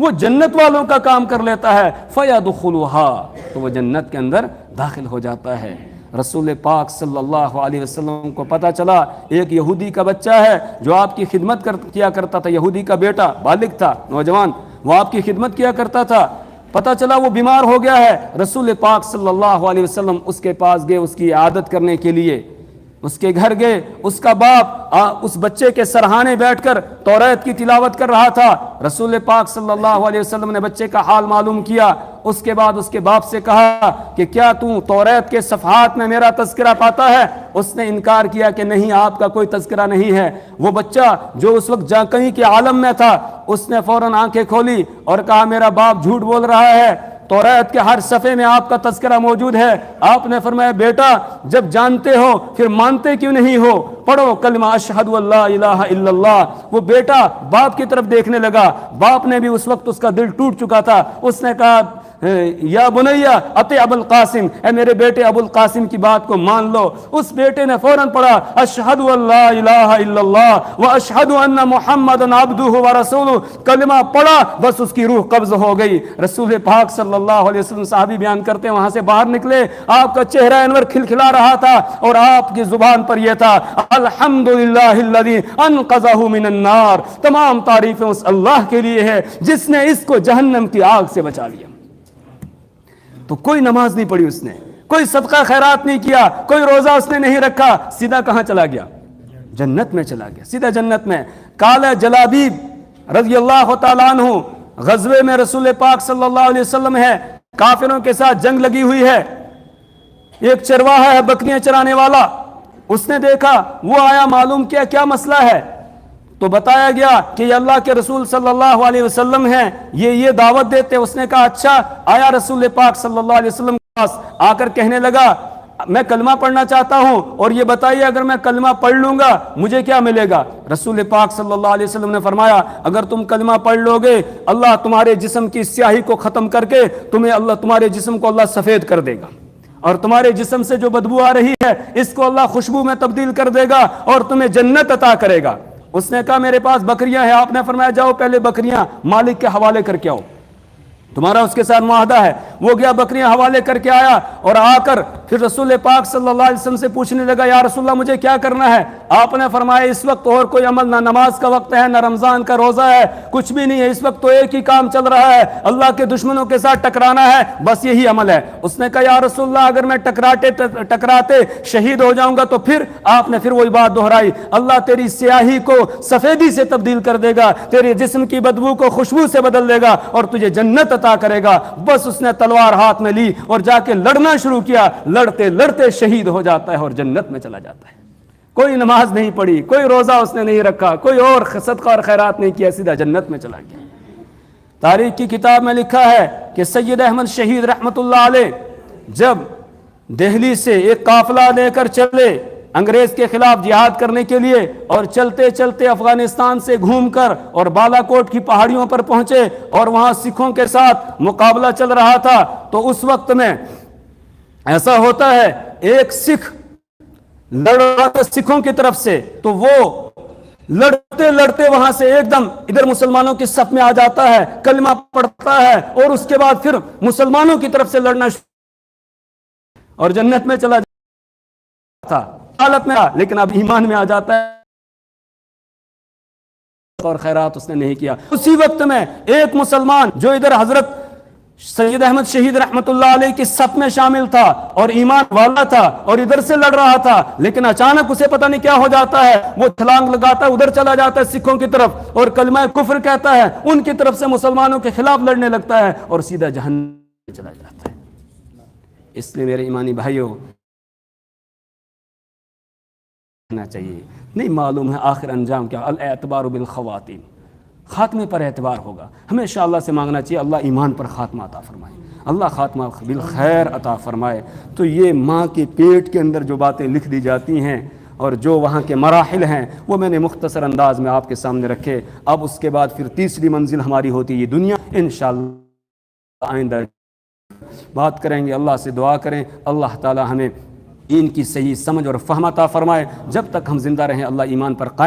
وہ جنت والوں کا کام کر لیتا ہے فَيَدْخُلُهَا، تو وہ جنت کے اندر داخل ہو جاتا ہے۔ رسول پاک صلی اللہ علیہ وسلم کو پتہ چلا ایک یہودی کا بچہ ہے جو آپ کی خدمت کیا کرتا تھا، یہودی کا بیٹا بالغ تھا، نوجوان، وہ آپ کی خدمت کیا کرتا تھا، پتہ چلا وہ بیمار ہو گیا ہے۔ رسول پاک صلی اللہ علیہ وسلم اس کے پاس گئے اس کی عیادت کرنے کے لیے، اس کے گھر گئے۔ اس کا باپ اس بچے کے سرہانے بیٹھ کر توریت کی تلاوت کر رہا تھا۔ رسول پاک صلی اللہ علیہ وسلم نے بچے کا حال معلوم کیا، اس کے بعد اس کے باپ سے کہا کہ کیا تو توریت کے صفحات میں میرا تذکرہ پاتا ہے؟ اس نے انکار کیا کہ نہیں، آپ کا کوئی تذکرہ نہیں ہے۔ وہ بچہ جو اس وقت کہیں کے عالم میں تھا، اس نے فوراً آنکھیں کھولی اور کہا میرا باپ جھوٹ بول رہا ہے، توریت کے ہر صفحے میں آپ کا تذکرہ موجود ہے۔ آپ نے فرمایا بیٹا جب جانتے ہو پھر مانتے کیوں نہیں ہو، پڑھو کلمہ اشہد اللہ الہ الا اللہ۔ وہ بیٹا باپ کی طرف دیکھنے لگا، باپ نے بھی اس وقت اس کا دل ٹوٹ چکا تھا۔ اس نے کہا یا بنیا اطیع ابو القاسم، اے میرے بیٹے ابو القاسم کی بات کو مان لو۔ اس بیٹے نے فوراً پڑھا اشہد اللہ الہ الا اللہ واشہد ان محمدا عبدہ ورسولہ، کلمہ پڑھا، بس اس کی روح قبض ہو گئی۔ رسول پاک صلی اللہ علیہ وسلم صحابی بیان کرتے ہیں وہاں سے باہر نکلے، آپ کا چہرہ انور کھلکھلا رہا تھا اور آپ کی زبان پر یہ تھا الحمدللہ الذی انقذہ من النار، تمام تعریفیں اس اللہ کے لیے ہے جس نے اس کو جہنم کی آگ سے بچا لیا۔ تو کوئی نماز نہیں پڑھی اس نے، کوئی صدقہ خیرات نہیں کیا، کوئی روزہ اس نے نہیں رکھا، سیدھا کہاں چلا گیا؟ جنت میں چلا گیا، سیدھا جنت میں۔ کالہ جلابیب رضی اللہ تعالیٰ عنہ غزوے میں رسول پاک صلی اللہ علیہ وسلم ہے، کافروں کے ساتھ جنگ لگی ہوئی ہے۔ ایک چرواہا ہے بکریاں چرانے والا، اس نے دیکھا، وہ آیا، معلوم کیا کیا مسئلہ ہے، تو بتایا گیا کہ یہ اللہ کے رسول صلی اللہ علیہ وسلم ہیں، یہ دعوت دیتے۔ اس نے کہا اچھا، آیا رسول پاک صلی اللہ علیہ وسلم کے پاس، آ کر کہنے لگا میں کلمہ پڑھنا چاہتا ہوں اور یہ بتائیے اگر میں کلمہ پڑھ لوں گا مجھے کیا ملے گا؟ رسول پاک صلی اللہ علیہ وسلم نے فرمایا اگر تم کلمہ پڑھ لو گے اللہ تمہارے جسم کی سیاہی کو ختم کر کے تمہارے جسم کو اللہ سفید کر دے گا، اور تمہارے جسم سے جو بدبو آ رہی ہے اس کو اللہ خوشبو میں تبدیل کر دے گا اور تمہیں جنت عطا کرے گا۔ اس نے کہا میرے پاس بکریاں ہیں۔ آپ نے فرمایا جاؤ پہلے بکریاں مالک کے حوالے کر کے آؤ، تمہارا اس کے ساتھ معاہدہ ہے۔ وہ گیا بکریاں حوالے کر کے آیا اور آ کر پھر رسول پاک صلی اللہ علیہ وسلم سے پوچھنے لگا یا رسول اللہ مجھے کیا کرنا ہے؟ آپ نے فرمایا اس وقت اور کوئی عمل، نہ نماز کا وقت ہے، نہ رمضان کا روزہ ہے، کچھ بھی نہیں ہے، اس وقت تو ایک ہی کام چل رہا ہے، اللہ کے دشمنوں کے ساتھ ٹکرانا ہے، بس یہی عمل ہے۔ اس نے کہا یا رسول اللہ اگر میں ٹکراتے شہید ہو جاؤں گا تو پھر؟ آپ نے پھر وہی بات دہرائی، اللہ تیری سیاہی کو سفیدی سے تبدیل کر دے گا، تیرے جسم کی بدبو کو خوشبو سے بدل دے گا اور تجھے جنت عطا کرے گا۔ بس اس نے تلوار ہاتھ میں لی اور جا کے لڑنا شروع کیا، لڑتے لڑتے شہید ہو جاتا ہے اور جنت میں چلا جاتا ہے۔ کوئی نماز نہیں پڑھی، کوئی روزہ اس نے نہیں رکھا، کوئی اور صدقہ اور خیرات نہیں کیا، سیدھا جنت میں چلا گیا۔ تاریخ کی کتاب میں لکھا ہے کہ سید احمد شہید رحمت اللہ علیہ جب دہلی سے ایک قافلہ لے کر چلے انگریز کے خلاف جہاد کرنے کے لیے، اور چلتے چلتے افغانستان سے گھوم کر اور بالا کوٹ کی پہاڑیوں پر پہنچے اور وہاں سکھوں کے ساتھ مقابلہ چل رہا تھا، تو اس وقت میں ایسا ہوتا ہے ایک سکھ لڑ رہا تھا سکھوں کی طرف سے، تو وہ لڑتے لڑتے وہاں سے ایک دم ادھر مسلمانوں کی صف میں آ جاتا ہے، کلمہ پڑھتا ہے اور اس کے بعد پھر مسلمانوں کی طرف سے لڑنا اور جنت میں چلا جاتا تھا حالت میں، لیکن اب ایمان میں آ جاتا ہے اور خیرات اس نے نہیں کیا۔ اسی وقت میں ایک مسلمان جو ادھر حضرت سید احمد شہید رحمت اللہ علیہ کی صف میں شامل تھا اور ایمان والا تھا اور ادھر سے لڑ رہا تھا، لیکن اچانک اسے پتہ نہیں کیا ہو جاتا ہے، وہ چھلانگ لگاتا ہے، ادھر چلا جاتا ہے سکھوں کی طرف اور کلمہ کفر کہتا ہے، ان کی طرف سے مسلمانوں کے خلاف لڑنے لگتا ہے اور سیدھا جہنم میں چلا جاتا ہے۔ اس لیے میرے ایمانی بھائیوں چاہیے، نہیں معلوم ہے آخر انجام کیا، الاعتبار بالخواتین، خاتمے پر اعتبار ہوگا، ہمیشہ اللہ سے مانگنا چاہیے اللہ ایمان پر خاتمہ عطا فرمائے، اللہ خاتمہ بالخیر عطا فرمائے۔ تو یہ ماں کے پیٹ کے اندر جو باتیں لکھ دی جاتی ہیں اور جو وہاں کے مراحل ہیں وہ میں نے مختصر انداز میں آپ کے سامنے رکھے۔ اب اس کے بعد پھر تیسری منزل ہماری ہوتی ہے یہ دنیا، انشاءاللہ آئندہ بات کریں گے۔ اللہ سے دعا کریں اللہ تعالی ہمیں ان کی صحیح سمجھ اور فہم عطا فرمائے۔ جب تک ہم زندہ رہیں اللہ ایمان پر قائم